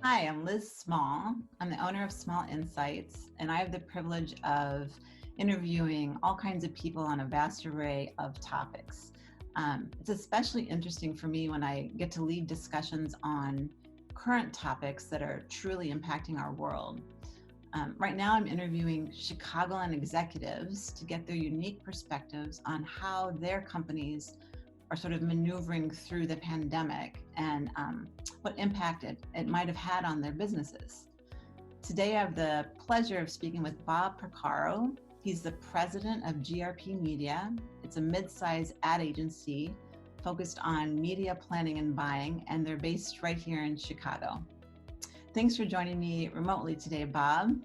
Hi, I'm Liz Small. I'm the owner of Small Insights, and I have the privilege of interviewing all kinds of people on a vast array of topics. It's especially interesting for me when I get to lead discussions on current topics that are truly impacting our world. Right now, I'm interviewing Chicagoland executives to get their unique perspectives on how their companies are sort of maneuvering through the pandemic and what impact it might have had on their businesses. Today, I have the pleasure of speaking with Bob Porcaro. He's the president of GRP Media. It's a mid-size ad agency focused on media planning and buying, and they're based right here in Chicago. Thanks for joining me remotely today, Bob.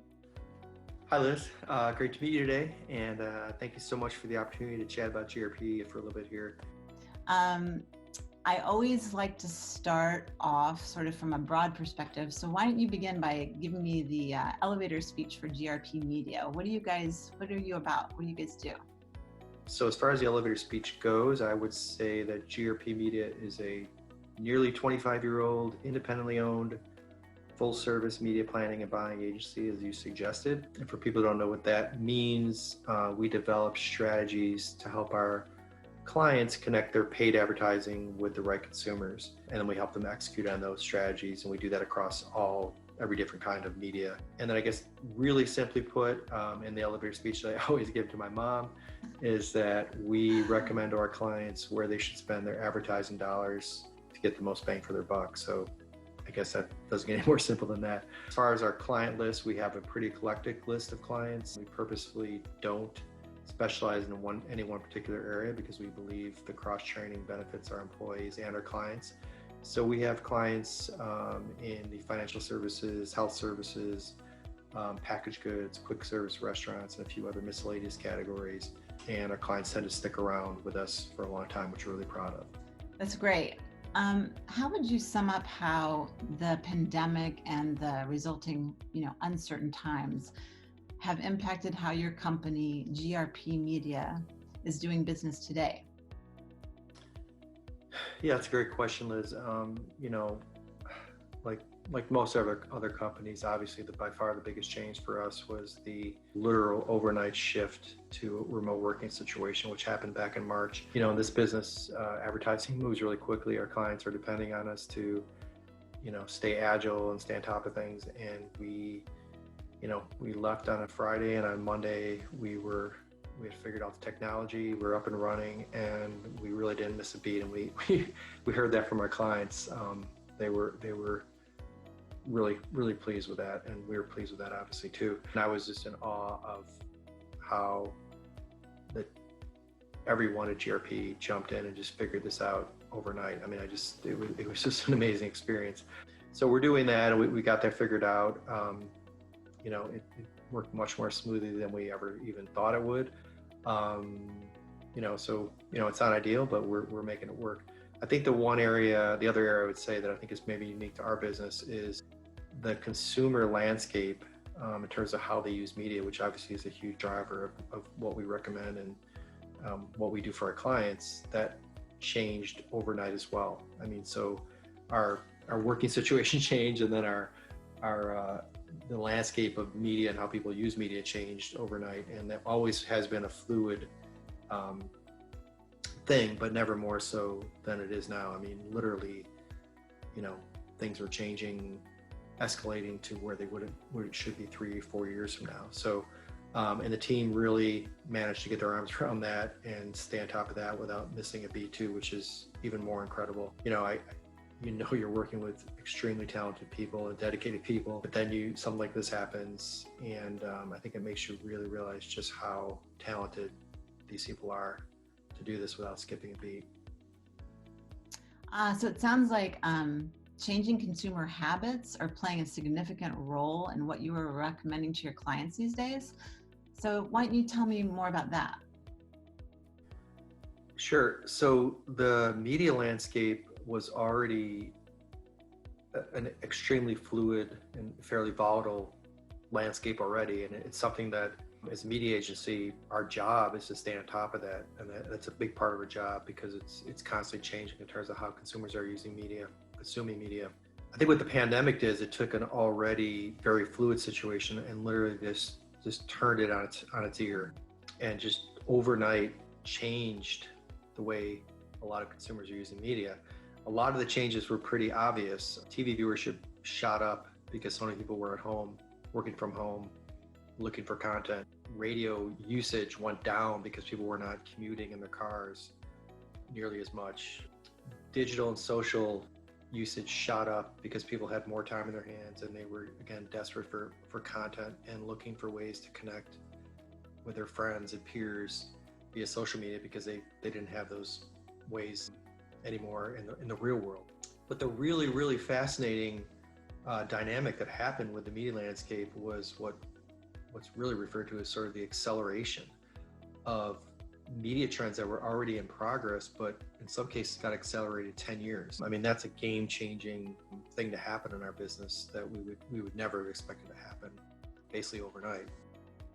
Hi, Liz. Great to meet you today, and thank you so much for the opportunity to chat about GRP for a little bit here. I always like to start off sort of from a broad perspective. So why don't you begin by giving me the elevator speech for GRP Media? What are you about? What do you guys do? So as far as the elevator speech goes, I would say that GRP Media is a nearly 25-year-old, independently owned, full-service media planning and buying agency, as you suggested. And for people who don't know what that means, we develop strategies to help our clients connect their paid advertising with the right consumers, and then we help them execute on those strategies, and we do that across every different kind of media. And then I guess really simply put, in the elevator speech that I always give to my mom, is that we recommend to our clients where they should spend their advertising dollars to get the most bang for their buck. So I guess that doesn't get any more simple than that. As far as our client list, we have a pretty eclectic list of clients. We purposefully don't specialize in any one particular area because we believe the cross-training benefits our employees and our clients. So we have clients in the financial services, health services, packaged goods, quick service restaurants, and a few other miscellaneous categories. And our clients tend to stick around with us for a long time, which we're really proud of. That's great. How would you sum up how the pandemic and the resulting, uncertain times have impacted how your company, GRP Media, is doing business today? Yeah, that's a great question, Liz. Like most other companies, obviously by far the biggest change for us was the literal overnight shift to a remote working situation, which happened back in March. In this business, advertising moves really quickly. Our clients are depending on us to, stay agile and stay on top of things. And we left on a Friday, and on Monday we had figured out the technology. We're up and running, and we really didn't miss a beat. And we heard that from our clients. They were really pleased with that, and we were pleased with that obviously too. And I was just in awe of how that everyone at GRP jumped in and just figured this out overnight. I mean, it was just an amazing experience. So we're doing that, and we got that figured out. It worked much more smoothly than we ever even thought it would. It's not ideal, but we're making it work. I think the other area I would say that I think is maybe unique to our business is the consumer landscape in terms of how they use media, which obviously is a huge driver of what we recommend and what we do for our clients. That changed overnight as well. I mean, so our working situation changed, and then the landscape of media and how people use media changed overnight, and that always has been a fluid thing, but never more so than it is now. I mean, literally, things are changing, escalating to where it should be 3 or 4 years from now. So, and the team really managed to get their arms around that and stay on top of that without missing a beat too, which is even more incredible. You're working with extremely talented people and dedicated people, but then something like this happens, and I think it makes you really realize just how talented these people are to do this without skipping a beat. So it sounds like changing consumer habits are playing a significant role in what you are recommending to your clients these days. So why don't you tell me more about that? Sure. So the media landscape was already an extremely fluid and fairly volatile landscape already, and it's something that as a media agency, our job is to stay on top of that, and that's a big part of our job because it's constantly changing in terms of how consumers are using media, consuming media. I think what the pandemic did is it took an already very fluid situation and literally just turned it on its ear, and just overnight changed the way a lot of consumers are using media. A lot of the changes were pretty obvious. TV viewership shot up because so many people were at home, working from home, looking for content. Radio usage went down because people were not commuting in their cars nearly as much. Digital and social usage shot up because people had more time in their hands, and they were, again, desperate for content and looking for ways to connect with their friends and peers via social media, because they didn't have those ways anymore in the real world. But the really, really fascinating dynamic that happened with the media landscape was what's really referred to as sort of the acceleration of media trends that were already in progress, but in some cases got accelerated 10 years. I mean, that's a game-changing thing to happen in our business that we would never have expected to happen basically overnight.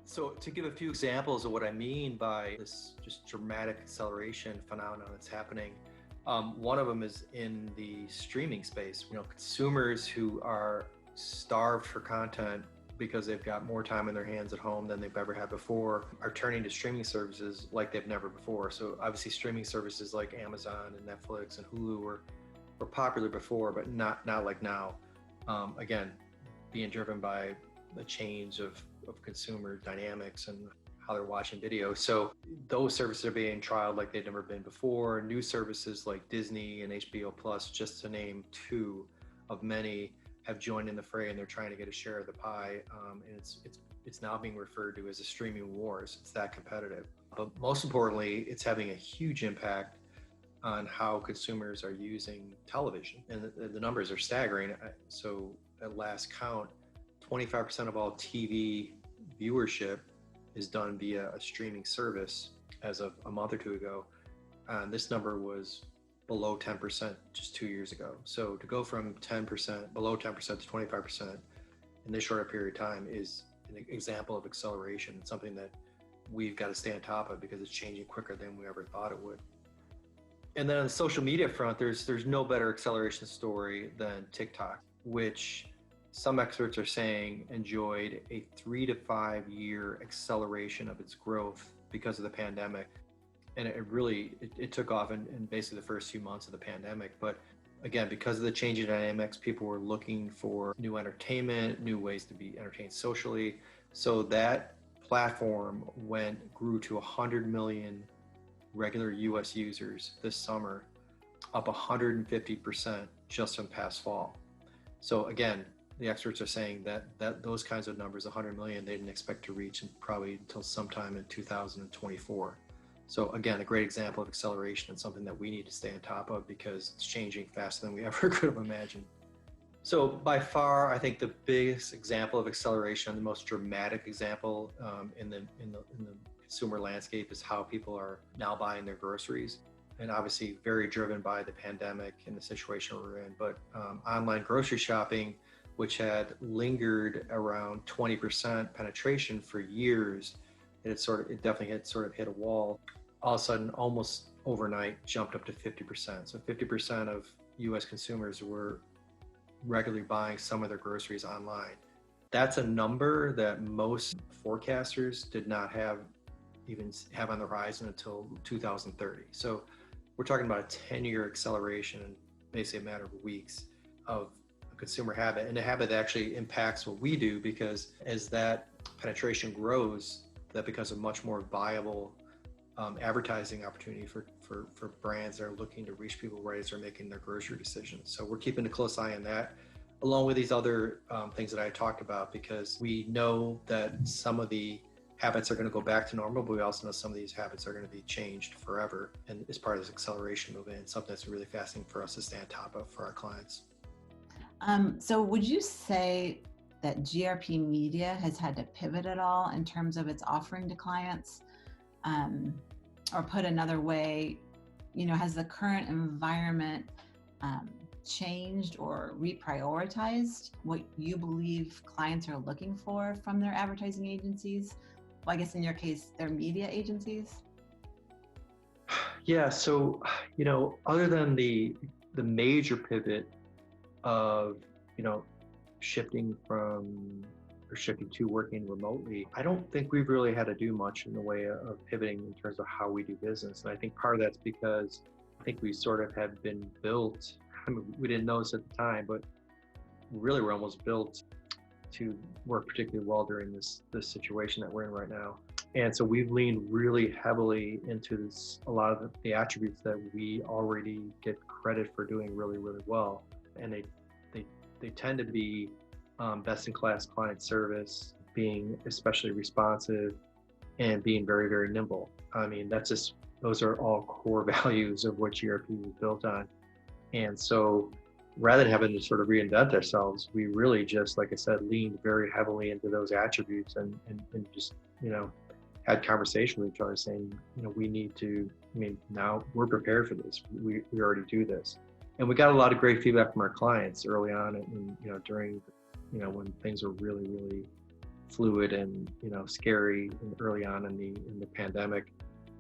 So to give a few examples of what I mean by this just dramatic acceleration phenomenon that's happening, one of them is in the streaming space. Consumers who are starved for content because they've got more time in their hands at home than they've ever had before are turning to streaming services like they've never before. So obviously streaming services like Amazon and Netflix and Hulu were popular before, but not like now. Again, being driven by the change of consumer dynamics and how they're watching video. So those services are being trialed like they've never been before. New services like Disney and HBO Plus, just to name two of many, have joined in the fray, and they're trying to get a share of the pie. And it's now being referred to as a streaming wars. It's that competitive. But most importantly, it's having a huge impact on how consumers are using television, and the numbers are staggering. So at last count, 25% of all TV viewership is done via a streaming service as of a month or two ago. And this number was below 10% just 2 years ago. So to go from 10%, below 10% to 25% in this short period of time is an example of acceleration. It's something that we've got to stay on top of because it's changing quicker than we ever thought it would. And then on the social media front, there's no better acceleration story than TikTok, which some experts are saying enjoyed a 3 to 5 year acceleration of its growth because of the pandemic. And it took off in basically the first few months of the pandemic. But again, because of the changing dynamics, people were looking for new entertainment, new ways to be entertained socially. So that platform grew to 100 million regular US users this summer, up 150% just from past fall. So again, the experts are saying that those kinds of numbers, 100 million, they didn't expect to reach probably until sometime in 2024. So again, a great example of acceleration and something that we need to stay on top of because it's changing faster than we ever could have imagined. So by far, I think the biggest example of acceleration, the most dramatic example in the consumer landscape, is how people are now buying their groceries. And obviously very driven by the pandemic and the situation we're in. But online grocery shopping, which had lingered around 20% penetration for years, it definitely had hit a wall. All of a sudden, almost overnight, jumped up to 50%. So 50% of US consumers were regularly buying some of their groceries online. That's a number that most forecasters did not have on the horizon until 2030. So we're talking about a 10-year acceleration in basically a matter of weeks of a consumer habit, and a habit that actually impacts what we do, because as that penetration grows, that becomes a much more viable advertising opportunity for brands that are looking to reach people right as they're making their grocery decisions. So we're keeping a close eye on that, along with these other things that I talked about, because we know that some of the habits are going to go back to normal, but we also know some of these habits are going to be changed forever, and as part of this acceleration movement, and something that's really fascinating for us to stay on top of for our clients. So would you say that GRP Media has had to pivot at all in terms of its offering to clients? Or put another way, has the current environment changed or reprioritized what you believe clients are looking for from their advertising agencies? Well, I guess in your case, their media agencies? Yeah, so, other than the major pivot of, you know, shifting to working remotely, I don't think we've really had to do much in the way of pivoting in terms of how we do business. And I think part of that's because I think we sort of have been built, I mean, we didn't know this at the time, but really we're almost built to work particularly well during this situation that we're in right now. And so we've leaned really heavily into a lot of the attributes that we already get credit for doing really, really well. And they tend to be best in class client service, being especially responsive, and being very, very nimble. I mean, those are all core values of what GRP was built on. And so rather than having to sort of reinvent ourselves, we really just, like I said, leaned very heavily into those attributes and just, had conversation with each other saying, we need to, now we're prepared for this. We already do this. And we got a lot of great feedback from our clients early on and, during, when things were really, really fluid and, scary and early on in the pandemic,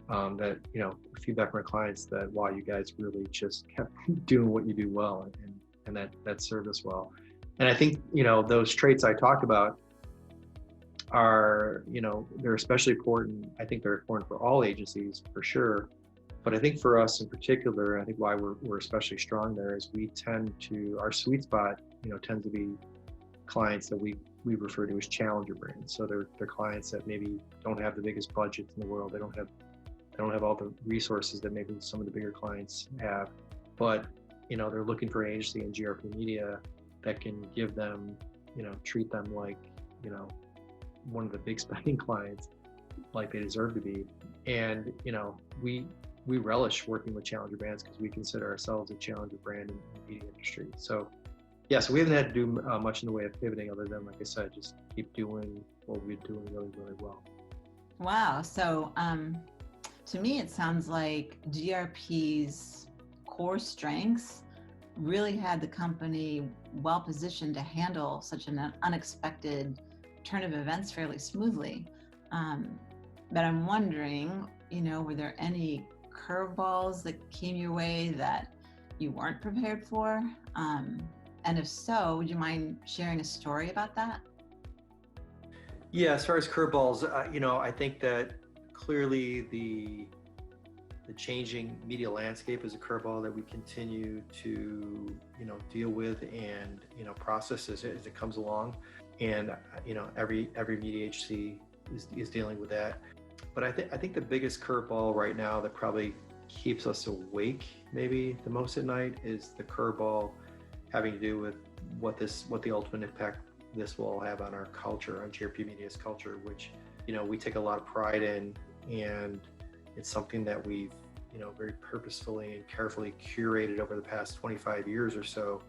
that, feedback from our clients that, wow, you guys really just kept doing what you do well and that served us well. And I think, those traits I talked about are, they're especially important. I think they're important for all agencies for sure. But I think for us in particular, I think why we're especially strong there is our sweet spot, tends to be clients that we refer to as challenger brands. So they're clients that maybe don't have the biggest budgets in the world. They don't have all the resources that maybe some of the bigger clients have, but they're looking for an agency in GRP Media that can give them, treat them like, one of the big spending clients, like they deserve to be. And we relish working with challenger brands because we consider ourselves a challenger brand in the media industry. So yeah, so we haven't had to do much in the way of pivoting other than, like I said, just keep doing what we're doing really, really well. Wow. So to me, it sounds like GRP's core strengths really had the company well positioned to handle such an unexpected turn of events fairly smoothly. But I'm wondering, were there any curveballs that came your way that you weren't prepared for? And if so, would you mind sharing a story about that? Yeah, as far as curveballs, I think that clearly the changing media landscape is a curveball that we continue to, deal with and, process as it comes along. And, every media agency is dealing with that. But I think the biggest curveball right now that probably keeps us awake maybe the most at night is the curveball having to do with what the ultimate impact this will have on our culture, on GRP Media's culture, which, we take a lot of pride in, and it's something that we've, very purposefully and carefully curated over the past 25 years or so.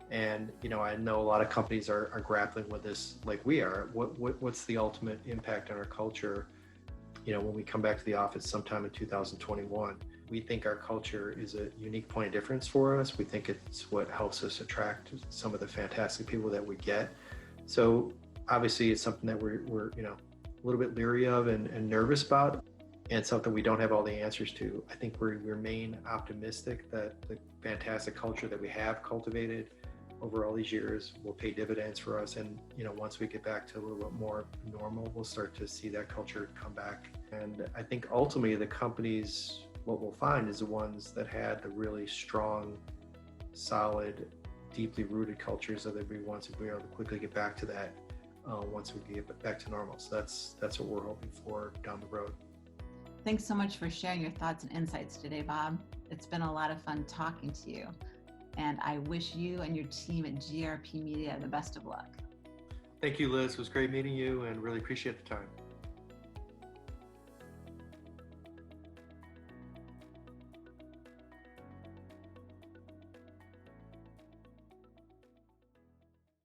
And, I know a lot of companies are grappling with this like we are. What's the ultimate impact on our culture, when we come back to the office sometime in 2021? We think our culture is a unique point of difference for us. We think it's what helps us attract some of the fantastic people that we get. So obviously it's something that we're a little bit leery of and nervous about, and something we don't have all the answers to. I think we remain optimistic that the fantastic culture that we have cultivated over all these years will pay dividends for us. And, once we get back to a little bit more normal, we'll start to see that culture come back. And I think ultimately the companies, what we'll find is the ones that had the really strong, solid, deeply rooted cultures that we want to be able to quickly get back to that once we get back to normal. So that's what we're hoping for down the road. Thanks so much for sharing your thoughts and insights today, Bob. It's been a lot of fun talking to you. And I wish you and your team at GRP Media the best of luck. Thank you, Liz. It was great meeting you and really appreciate the time.